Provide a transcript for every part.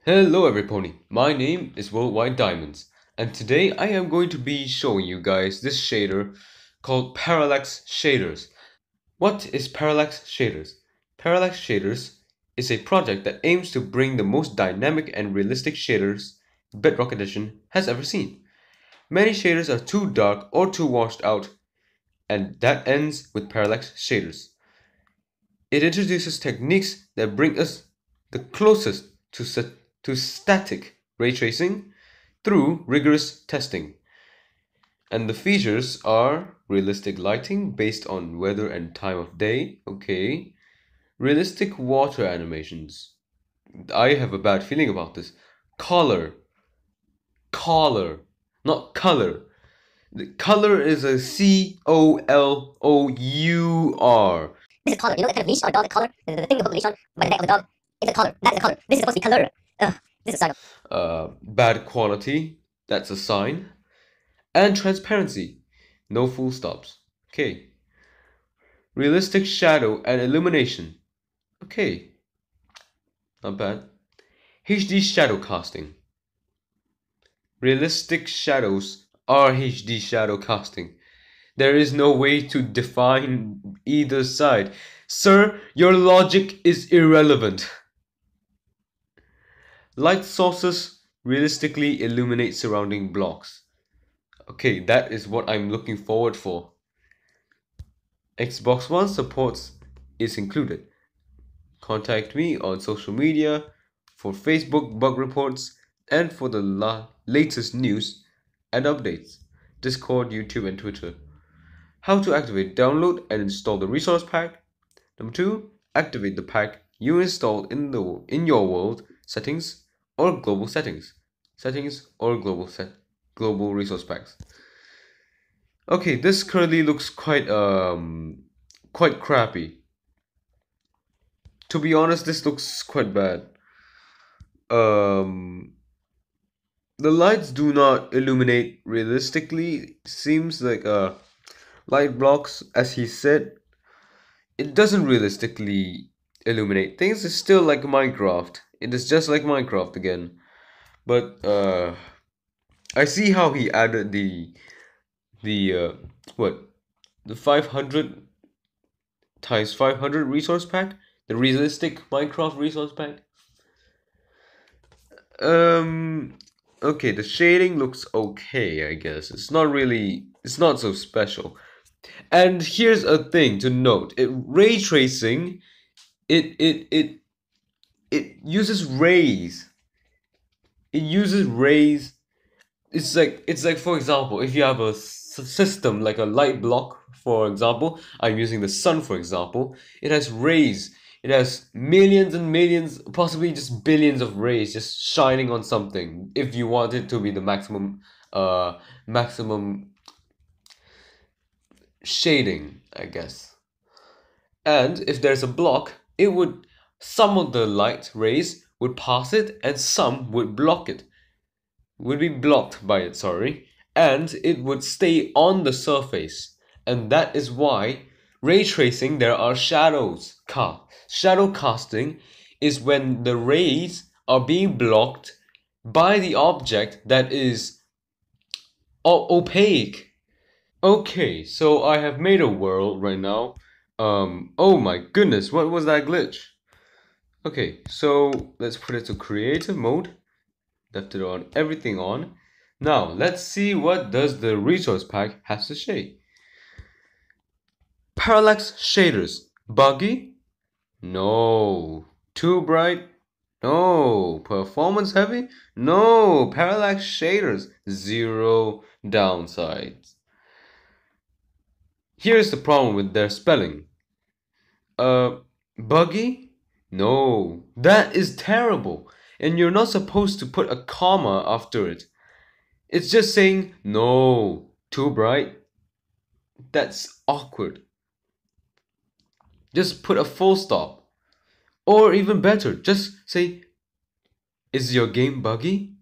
Hello everybody, my name is Worldwide Diamonds, and today I am going to be showing you guys this shader called Parallax Shaders. What is Parallax Shaders? Parallax Shaders is a project that aims to bring the most dynamic and realistic shaders Bedrock Edition has ever seen. Many shaders are too dark or too washed out, and that ends with Parallax Shaders. It introduces techniques that bring us the closest to static ray tracing through rigorous testing. And the features are realistic lighting based on weather and time of day. Okay. Realistic water animations. I have a bad feeling about this. Color. Color. Not color. The color is a COLOUR. This is color. You know that kind of leash or dog collar? The thing you put the leash on by the neck of the dog. It's a collar. That is a collar. This is supposed to be color. This is a sign of Bad quality. That's a sign. And transparency. No full stops. Okay. Realistic shadow and illumination. Okay. Not bad. HD shadow casting. Realistic shadows are HD shadow casting. There is no way to define either side. Sir, your logic is irrelevant. Light sources realistically illuminate surrounding blocks. Okay, that is what I'm looking forward for. Xbox One supports is included. Contact me on social media for Facebook bug reports and for the latest news and updates. Discord, YouTube, and Twitter. How to activate, download, and install the resource pack. Number 2, activate the pack you installed in your world settings or global settings. Settings or global resource packs. Okay, this currently looks quite crappy. To be honest, this looks quite bad. The lights do not illuminate realistically. Seems like light blocks, as he said, it doesn't realistically illuminate things. It's still like Minecraft. It is just like Minecraft again. But I see how he added the what, the 500 times 500 resource pack, the realistic Minecraft resource pack. Okay, the shading looks okay, I guess. It's not so special. And here's a thing to note. Ray tracing, it uses rays. It uses rays. It's like for example, if you have a system like a light block, for example, I'm using the sun for example, it has rays. It has millions and millions, possibly just billions of rays just shining on something. If you want it to be the maximum shading, I guess. And if there's a block, some of the light rays would pass it and some would be blocked by it, sorry, and it would stay on the surface. And that is why ray tracing, there are shadows. Shadow casting is when the rays are being blocked by the object that is opaque. Okay, so I have made a world right now. Oh my goodness, what was that glitch? Okay, so let's put it to creative mode. Left it on, everything on. Now, let's see what does the resource pack has to say. Parallax Shaders. Buggy? No. Too bright? No. Performance heavy? No. Parallax Shaders. Zero downsides. Here's the problem with their spelling. Buggy? No. That is terrible. And you're not supposed to put a comma after it. It's just saying, no. Too bright? That's awkward. Just put a full stop. Or even better, just say, is your game buggy?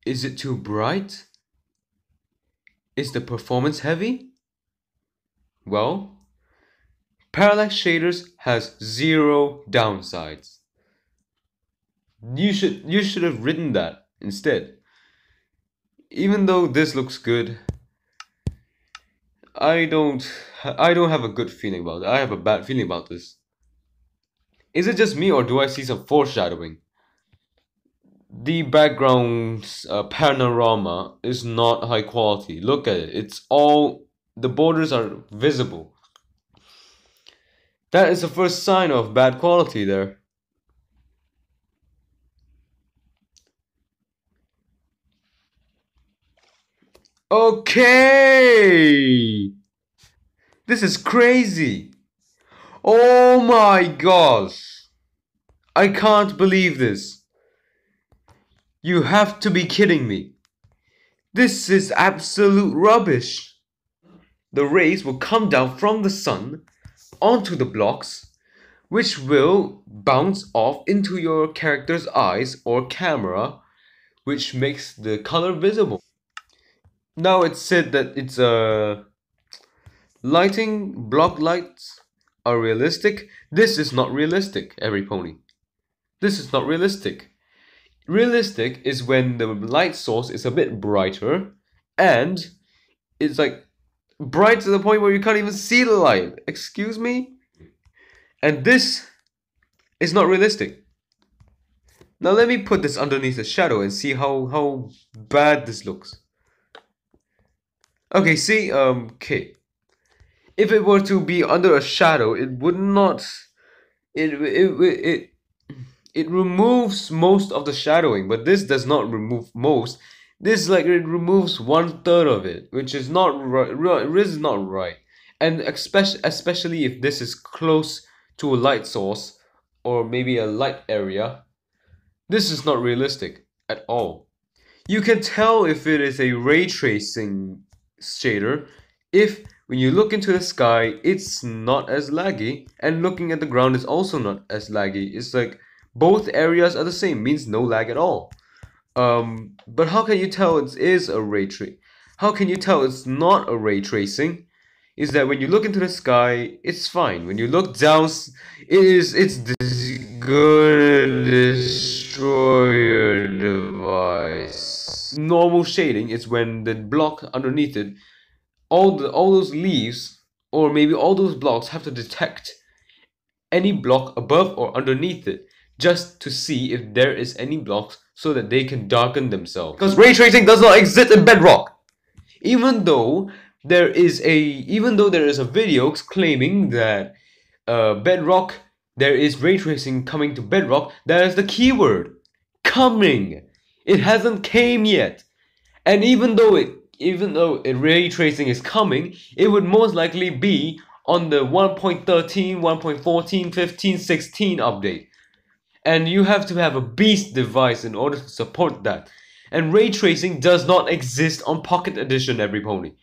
Is it too bright? Is the performance heavy? Well, Parallax Shaders has zero downsides. You should have written that instead. Even though this looks good, I don't I don't have a good feeling about it. I have a bad feeling about this. Is it just me or do I see some foreshadowing? The background's panorama is not high quality. Look at it. It's all the borders are visible. That is the first sign of bad quality there. Okay. This is crazy. Oh my gosh. I can't believe this. You have to be kidding me. This is absolute rubbish. The rays will come down from the sun onto the blocks, which will bounce off into your character's eyes or camera, which makes the color visible. Now it's said that it's lighting block lights are realistic. This is not realistic, every pony. This is not realistic. Realistic is when the light source is a bit brighter and it's like bright to the point where you can't even see the light. Excuse me? And this is not realistic. Now let me put this underneath the shadow and see how bad this looks. Okay, see, okay. If it were to be under a shadow, it would not. It removes most of the shadowing, but this does not remove most. This like it removes 1/3 of it, which is not right. This is not right, and especially if this is close to a light source or maybe a light area, this is not realistic at all. You can tell if it is a ray tracing shader if when you look into the sky it's not as laggy, and looking at the ground is also not as laggy. It's like both areas are the same, means no lag at all. But how can you tell it is a ray trace? How can you tell it's not a ray tracing? Is that when you look into the sky, it's fine. When you look down, it's gonna destroy your device. Normal shading is when the block underneath it, all those leaves or maybe all those blocks have to detect any block above or underneath it just to see if there is any blocks so that they can darken themselves. Because ray tracing does not exist in Bedrock. Even though there is a video claiming that Bedrock, there is ray tracing coming to Bedrock. That is the keyword, coming. It hasn't came yet, and even though ray tracing is coming, it would most likely be on the 1.13, 1.14, 15, 16 update. And you have to have a beast device in order to support that. And ray tracing does not exist on Pocket Edition, every pony.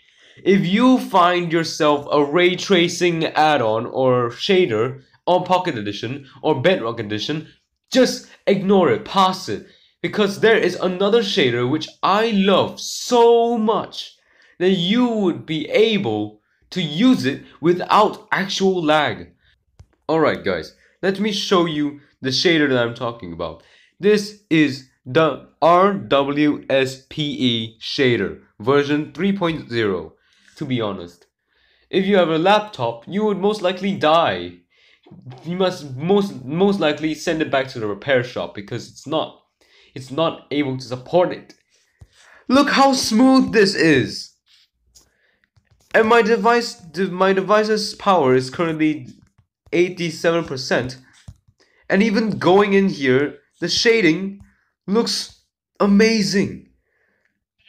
If you find yourself a ray tracing add-on or shader on Pocket Edition or Bedrock Edition, just ignore it, pass it. Because there is another shader which I love so much that you would be able to use it without actual lag. Alright guys, let me show you the shader that I'm talking about. This is the RWSPE Shader version 3.0. To be honest, if you have a laptop, you would most likely die. You must most likely send it back to the repair shop because it's not able to support it. Look how smooth this is. And my device's power is currently 87%. And even going in here, the shading looks amazing.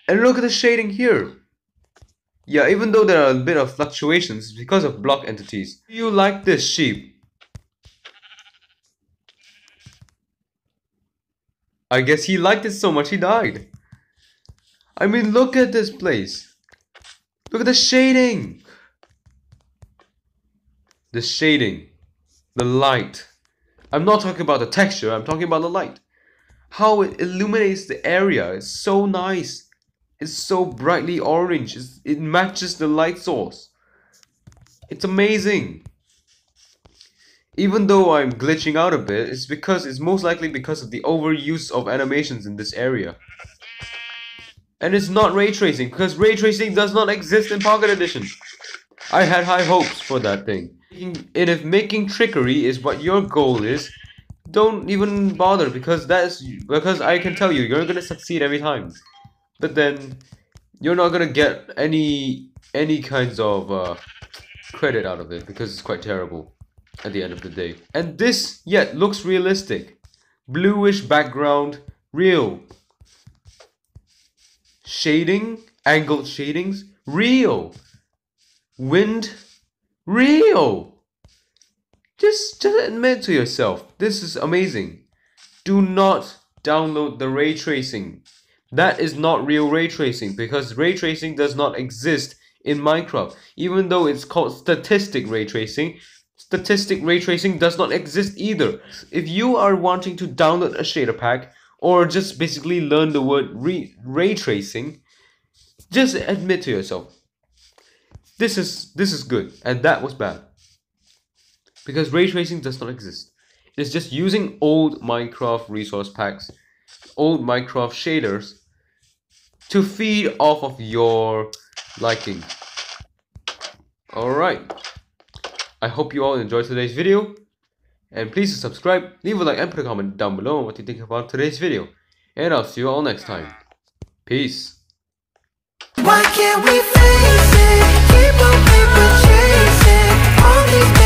And look at the shading here. Yeah, even though there are a bit of fluctuations because of block entities. Do you like this sheep? I guess he liked it so much he died. I mean, look at this place. Look at the shading. The shading. The light. I'm not talking about the texture, I'm talking about the light. How it illuminates the area is so nice. It's so brightly orange. It matches the light source. It's amazing. Even though I'm glitching out a bit, it's most likely because of the overuse of animations in this area. And it's not ray tracing, because ray tracing does not exist in Pocket Edition. I had high hopes for that thing. And if making trickery is what your goal is, don't even bother, because I can tell you, you're gonna succeed every time. But then you're not gonna get any kinds of credit out of it, because it's quite terrible at the end of the day. And this yet looks realistic. Bluish background, real. Shading, angled shadings, real. Wind, real. Just admit to yourself, this is amazing. Do not download the ray tracing. That is not real ray tracing, because ray tracing does not exist in Minecraft. Even though it's called statistic ray tracing does not exist either. If you are wanting to download a shader pack, or just basically learn the word ray tracing, just admit to yourself, this is good and that was bad. Because ray tracing does not exist. It's just using old Minecraft resource packs, old Minecraft shaders, to feed off of your liking. Alright. I hope you all enjoyed today's video. And please subscribe, leave a like and put a comment down below on what you think about today's video. And I'll see you all next time. Peace. Why can't we face it? Keep on paper chasing all these